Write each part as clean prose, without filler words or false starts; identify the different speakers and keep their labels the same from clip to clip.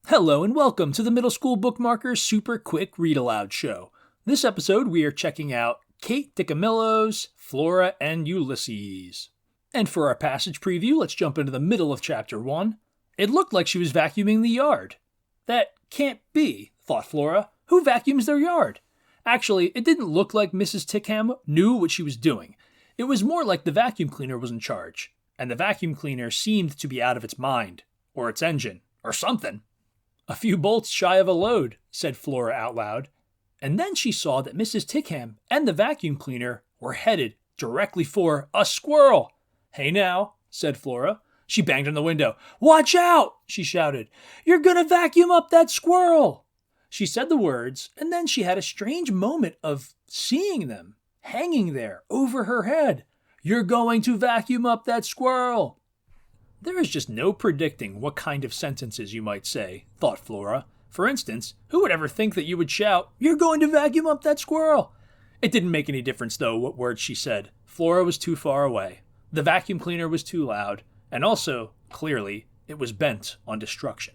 Speaker 1: Hello and welcome to the Middle School Bookmarker Super Quick Read Aloud Show. This episode we are checking out Kate DiCamillo's Flora and Ulysses. And for our passage preview, let's jump into the middle of Chapter 1. It looked like she was vacuuming the yard. That can't be, thought Flora. Who vacuums their yard? Actually, it didn't look like Mrs. Tickham knew what she was doing. It was more like the vacuum cleaner was in charge, and the vacuum cleaner seemed to be out of its mind, or its engine, or something. "A few bolts shy of a load," said Flora out loud. And then she saw that Mrs. Tickham and the vacuum cleaner were headed directly for a squirrel. "Hey now," said Flora. She banged on the window. "Watch out!" she shouted. "You're gonna vacuum up that squirrel!" She said the words, and then she had a strange moment of seeing them, hanging there over her head. "You're going to vacuum up that squirrel!" There is just no predicting what kind of sentences you might say, thought Flora. For instance, who would ever think that you would shout, "You're going to vacuum up that squirrel"? It didn't make any difference, though, what words she said. Flora was too far away. The vacuum cleaner was too loud. And also, clearly, it was bent on destruction.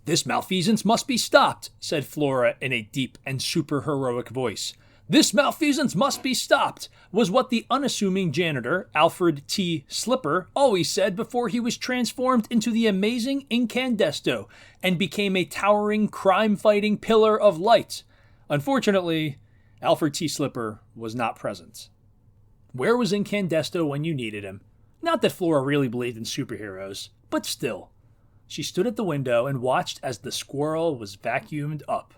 Speaker 1: "This malfeasance must be stopped," said Flora in a deep and super-heroic voice. "This malfeasance must be stopped," was what the unassuming janitor, Alfred T. Slipper, always said before he was transformed into the amazing Incandesto and became a towering, crime-fighting pillar of light. Unfortunately, Alfred T. Slipper was not present. Where was Incandesto when you needed him? Not that Flora really believed in superheroes, but still. She stood at the window and watched as the squirrel was vacuumed up.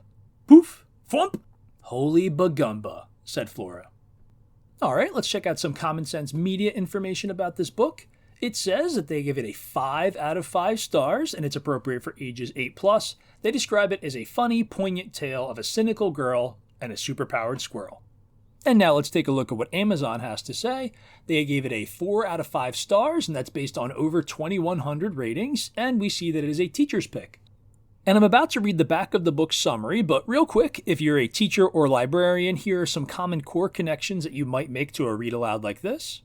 Speaker 1: Poof! Thwump! "Holy bagumba," said Flora. All right, let's check out some common sense media information about this book. It says that they give it a 5 out of 5 stars, and it's appropriate for ages 8+. They describe it as a funny, poignant tale of a cynical girl and a superpowered squirrel. And now let's take a look at what Amazon has to say. They gave it a 4 out of 5 stars, and that's based on over 2,100 ratings, and we see that it is a teacher's pick. And I'm about to read the back of the book summary, but real quick, if you're a teacher or librarian, here are some common core connections that you might make to a read aloud like this.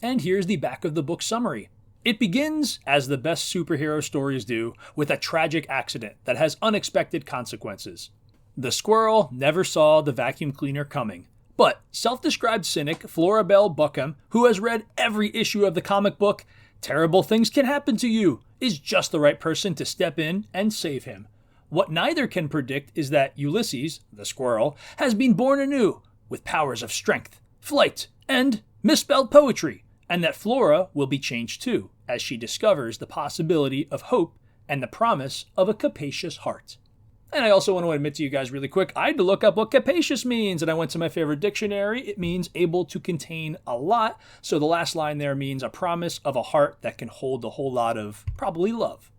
Speaker 1: And here's the back of the book summary. It begins, as the best superhero stories do, with a tragic accident that has unexpected consequences. The squirrel never saw the vacuum cleaner coming. But self-described cynic Flora Bell Buckham, who has read every issue of the comic book, "Terrible things can happen to you," is just the right person to step in and save him. What neither can predict is that Ulysses, the squirrel, has been born anew, with powers of strength, flight, and misspelled poetry, and that Flora will be changed too, as she discovers the possibility of hope and the promise of a capacious heart. And I also want to admit to you guys really quick, I had to look up what capacious means, and I went to my favorite dictionary. It means able to contain a lot, so the last line there means a promise of a heart that can hold a whole lot of, probably, love.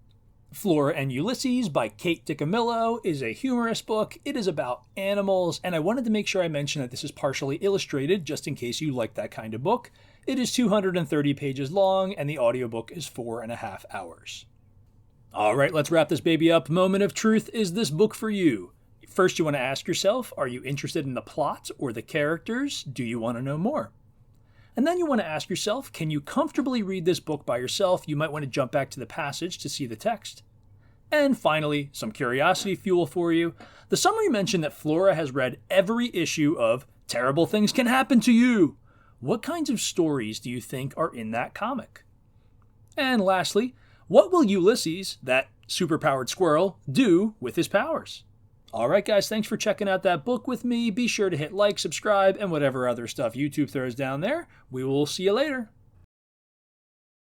Speaker 1: Flora and Ulysses by Kate DiCamillo is a humorous book. It is about animals, and I wanted to make sure I mention that this is partially illustrated, just in case you like that kind of book. It is 230 pages long, and the audiobook is 4.5 hours. All right, let's wrap this baby up. Moment of truth. Is this book for you? First, you want to ask yourself, are you interested in the plot or the characters? Do you want to know more? And then you want to ask yourself, can you comfortably read this book by yourself? You might want to jump back to the passage to see the text. And finally, some curiosity fuel for you. The summary mentioned that Flora has read every issue of Terrible Things Can Happen to You. What kinds of stories do you think are in that comic? And lastly, what will Ulysses, that superpowered squirrel, do with his powers? All right, guys, thanks for checking out that book with me. Be sure to hit like, subscribe, and whatever other stuff YouTube throws down there. We will see you later.